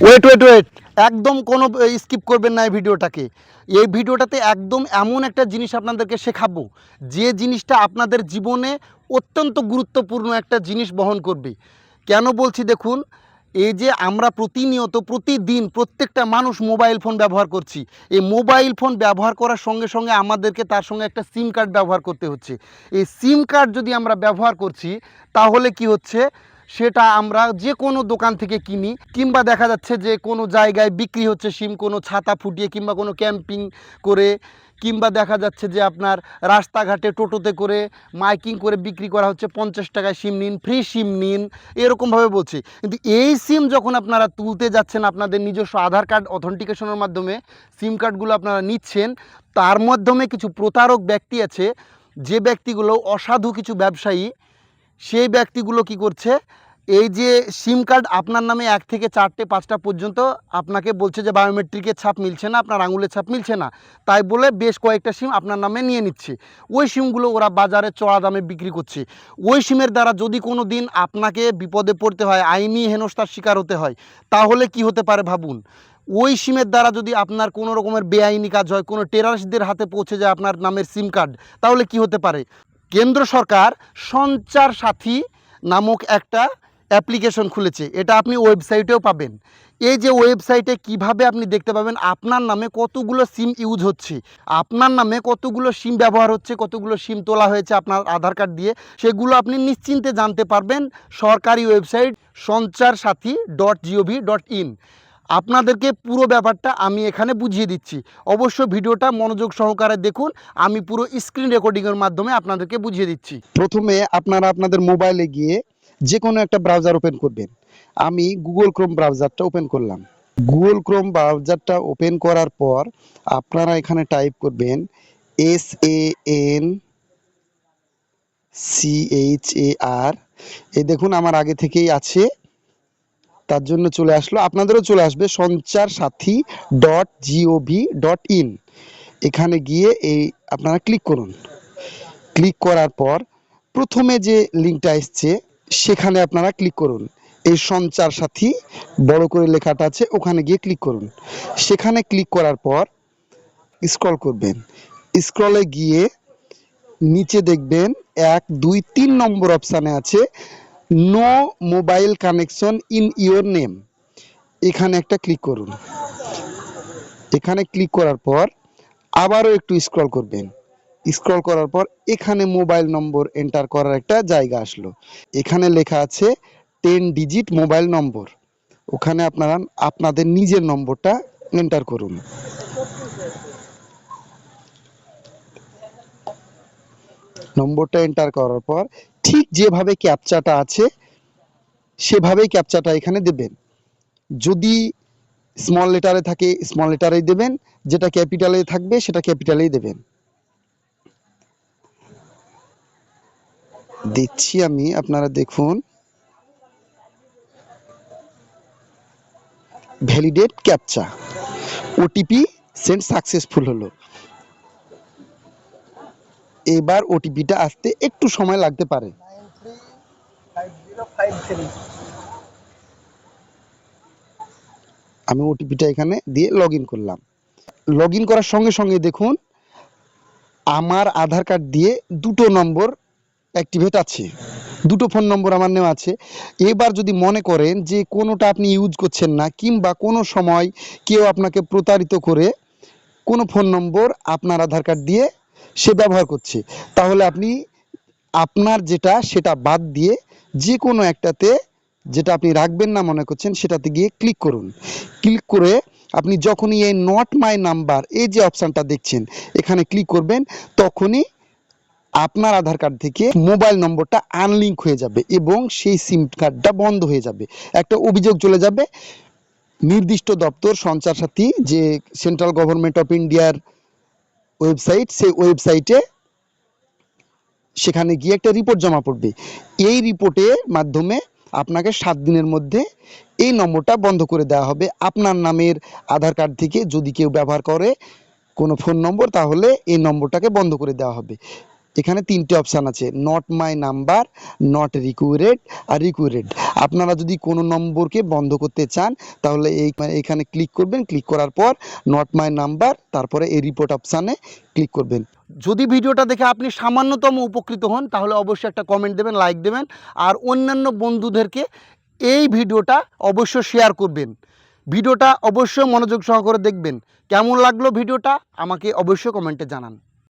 Wait wait wait, একদম কোনো skip করবেন না এই ভিডিওটাকে। এই ভিডিওটাতে একদম এমন একটা জিনিস আপনাদেরকে শেখাবো, যে জিনিসটা আপনাদের জীবনে অত্যন্ত গুরুত্বপূর্ণ একটা জিনিস বহন করবে। কেন বলছি দেখুন, এই যে আমরা প্রতিনিয়ত প্রতিদিন প্রত্যেকটা মানুষ মোবাইল ফোন ব্যবহার করছি। এই মোবাইল ফোন ব্যবহার করার সঙ্গে সঙ্গে আমাদেরকে তার সঙ্গে একটা সিম কার্ড ব্যবহার করতে হচ্ছে। এই সিম কার্ড যদি আমরা ব্যবহার করছি, তাহলে কি হচ্ছে, সেটা আমরা যে কোনো দোকান থেকে কিনি, কিংবা দেখা যাচ্ছে যে কোনো জায়গায় বিক্রি হচ্ছে সিম, কোনো ছাতা ফুটিয়ে কিংবা কোনো ক্যাম্পিং করে, কিংবা দেখা যাচ্ছে যে আপনার রাস্তাঘাটে টোটোতে করে মাইকিং করে বিক্রি করা হচ্ছে, 50 টাকায় সিম নিন, ফ্রি সিম নিন, এরকমভাবে বলছে। কিন্তু এই সিম যখন আপনারা তুলতে যাচ্ছেন, আপনাদের নিজস্ব আধার কার্ড অথেন্টিকেশনের মাধ্যমে সিম কার্ডগুলো আপনারা নিচ্ছেন, তার মাধ্যমে কিছু প্রতারক ব্যক্তি আছে, যে ব্যক্তিগুলো অসাধু কিছু ব্যবসায়ী, সেই ব্যক্তিগুলো কি করছে, এই যে সিম কার্ড আপনার নামে 1 থেকে 4টে 5টা পর্যন্ত আপনাকে বলছে যে বায়োমেট্রিকের ছাপ মিলছে না, আপনার আঙুলের ছাপ মিলছে না, তাই বলে বেশ কয়েকটা সিম আপনার নামে নিয়ে নিচ্ছে। ওই সিমগুলো ওরা বাজারে চড়া দামে বিক্রি করছে। ওই সিমের দ্বারা যদি কোনো দিন আপনাকে বিপদে পড়তে হয়, আইনি হেনস্থার শিকার হতে হয়, তাহলে কি হতে পারে ভাবুন। ওই সিমের দ্বারা যদি আপনার কোনো রকমের বেআইনি কাজ হয়, কোনো টেররিস্টদের হাতে পৌঁছে যায় আপনার নামের সিম কার্ড, তাহলে কি হতে পারে। কেন্দ্র সরকার সঞ্চার সাথী নামক একটা অ্যাপ্লিকেশন খুলেছে, এটা আপনি ওয়েবসাইটেও পাবেন। এই যে ওয়েবসাইটে কিভাবে আপনি দেখতে পাবেন আপনার নামে কতগুলো সিম ইউজ হচ্ছে, আপনার নামে কতগুলো সিম ব্যবহার হচ্ছে, কতগুলো সিম তোলা হয়েছে আপনার আধার কার্ড দিয়ে, সেগুলো আপনি নিশ্চিন্তে জানতে পারবেন সরকারি ওয়েবসাইট sanchar-sathi.gov.in। আপনাদেরকে পুরো ব্যাপারটা আমি এখানে বুঝিয়ে দিচ্ছি, অবশ্য ভিডিওটা মনোযোগ সহকারে দেখুন, আমি পুরো স্ক্রিন রেকর্ডিংয়ের মাধ্যমে আপনাদেরকে বুঝিয়ে দিচ্ছি। প্রথমে আপনারা আপনাদের মোবাইলে গিয়ে যে কোনো একটা ব্রাউজার ওপেন করবেন। আমি গুগল ক্রোম ব্রাউজারটা ওপেন করলাম। গুগল ক্রোম ব্রাউজারটা ওপেন করার পর আপনারা এখানে টাইপ করবেন SANCHAR। এই দেখুন আমার আগে থেকেই আছে, তার জন্য চলে আসলো, আপনাদেরও চলে আসবে sanchar-sathi.gov.in। এখানে গিয়ে এই আপনারা ক্লিক করুন। ক্লিক করার পর প্রথমে যে লিঙ্কটা এসছে সেখানে আপনারা ক্লিক করুন। এই সঞ্চার সাথী বড় করে লেখাটা আছে, ওখানে গিয়ে ক্লিক করুন। সেখানে ক্লিক করার পর স্ক্রল করবেন। স্ক্রলে গিয়ে নিচে দেখবেন 1 2 3 নম্বর অপশানে আছে no mobile connection in your name. এখানে একটা ক্লিক করুন। এখানে ক্লিক করার পর আবারও একটু স্ক্রল করবেন। স্ক্রল করার পর এখানে মোবাইল নম্বর এন্টার করার একটা জায়গা আসলো। এখানে লেখা আছে 10 ডিজিট মোবাইল নম্বর। ওখানে আপনারা আপনাদের নিজের নম্বরটা এন্টার করুন। নম্বরটা এন্টার করার পর ঠিক যেভাবে ক্যাপচাটা আছে সেভাবেই ক্যাপচাটা এখানে দেবেন। যদি স্মল লেটারে থাকে স্মল লেটারেই দেবেন, যেটা ক্যাপিটালে থাকবে সেটা ক্যাপিটালেই দেবেন। দিচ্ছি আমি, আপনারা দেখুন। Validate captcha, OTP send successful হলো। এবার ওটিপিটা আসতে একটু সময় লাগতে পারে। আমি ওটিপিটা এখানে দিয়ে লগ ইন করলাম। লগ ইন করার সঙ্গে সঙ্গে দেখুন আমার আধার কার্ড দিয়ে 2টো নম্বর অ্যাক্টিভেট আছে, 2টো ফোন নম্বর আমার নেওয়া আছে। এবার যদি মনে করেন যে কোনোটা আপনি ইউজ করছেন না, কিংবা কোনো সময় কেউ আপনাকে প্রতারিত করে কোনো ফোন নম্বর আপনার আধার কার্ড দিয়ে সে ব্যবহার করছে, তাহলে আপনি আপনার যেটা সেটা বাদ দিয়ে যে কোনো একটাতে, যেটা আপনি রাখবেন না মনে করছেন, সেটাতে গিয়ে ক্লিক করুন। ক্লিক করে আপনি যখনই এই নট মাই নাম্বার এই যে অপশানটা দেখছেন এখানে ক্লিক করবেন, তখনই আপনার আধার কার্ড থেকে মোবাইল নম্বরটা আনলিঙ্ক হয়ে যাবে এবং সেই সিম কার্ডটা বন্ধ হয়ে যাবে। একটা অভিযোগ চলে যাবে নির্দিষ্ট দপ্তর সঞ্চার সাথী, যে সেন্ট্রাল গভর্নমেন্ট অফ ইন্ডিয়ার ওয়েবসাইট, সেই ওয়েবসাইটে সেখানে গিয়ে একটা রিপোর্ট জমা পড়বে। এই রিপোর্টের মাধ্যমে আপনাকে 7 দিনের মধ্যে এই নম্বরটা বন্ধ করে দেওয়া হবে। আপনার নামের আধার কার্ড থেকে যদি কেউ ব্যবহার করে কোনো ফোন নম্বর, তাহলে এই নম্বরটাকে বন্ধ করে দেওয়া হবে। এখানে 3টে অপশান আছে, নট মাই নাম্বার, নট রিকুয়ারেড আর রিকুয়ারেড। আপনারা যদি কোনো নম্বরকে বন্ধ করতে চান তাহলে এইখানে ক্লিক করবেন, ক্লিক করার পর নট মাই নাম্বার, তারপরে এই রিপোর্ট অপশানে ক্লিক করবেন। যদি ভিডিওটা দেখে আপনি সামান্যতম উপকৃত হন তাহলে অবশ্যই একটা কমেন্ট দেবেন, লাইক দেবেন, আর অন্যান্য বন্ধুদেরকে এই ভিডিওটা অবশ্যই শেয়ার করবেন। ভিডিওটা অবশ্যই মনোযোগ সহকারে দেখবেন। কেমন লাগলো ভিডিওটা আমাকে অবশ্যই কমেন্টে জানান।